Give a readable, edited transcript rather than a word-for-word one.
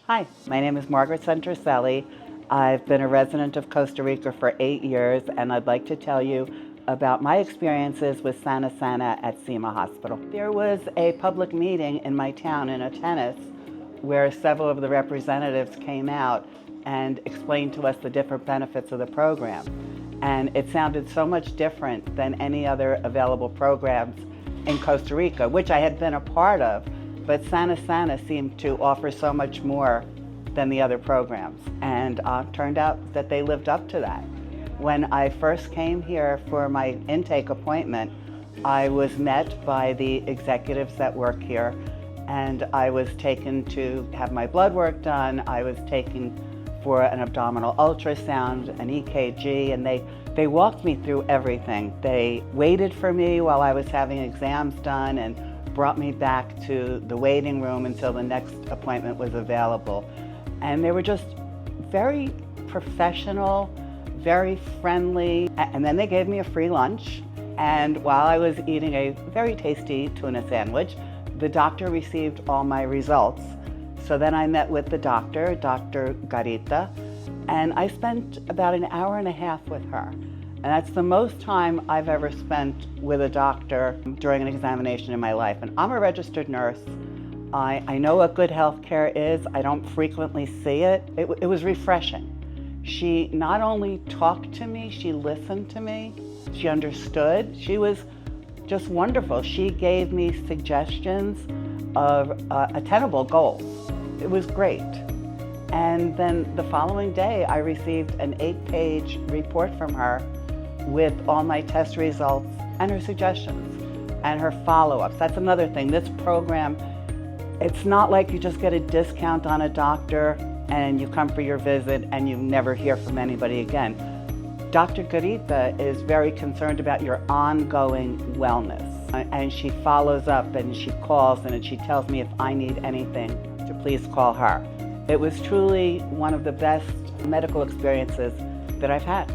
Hi, my name is Margaret Centrocelli. I've been a resident of Costa Rica for 8 years, and I'd like to tell you about my experiences with Sana Sana at SEMA Hospital. There was a public meeting in my town in Atenas where several of the representatives came out and explained to us the different benefits of the program. And it sounded so much different than any other available programs in Costa Rica, which I had been a part of, but Sana Sana seemed to offer so much more than the other programs. And turned out that they lived up to that. When I first came here for my intake appointment, I was met by the executives that work here, and I was taken to have my blood work done. I was taken for an abdominal ultrasound, an EKG, and they walked me through everything. They waited for me while I was having exams done and brought me back to the waiting room until the next appointment was available. And they were just very professional, very friendly. And then they gave me a free lunch. And while I was eating a very tasty tuna sandwich, the doctor received all my results. So then I met with the doctor, Dr. Garita, and I spent about an hour and a half with her. And that's the most time I've ever spent with a doctor during an examination in my life. And I'm a registered nurse. I know what good health care is. I don't frequently see it. It was refreshing. She not only talked to me, she listened to me, she understood. She was just wonderful. She gave me suggestions of attainable goals. It was great. And then the following day, I received an 8-page report from her with all my test results and her suggestions and her follow-ups. That's another thing. This program, it's not like you just get a discount on a doctor and you come for your visit and you never hear from anybody again. Dr. Garita is very concerned about your ongoing wellness. And she follows up and she calls and she tells me if I need anything to please call her. It was truly one of the best medical experiences that I've had.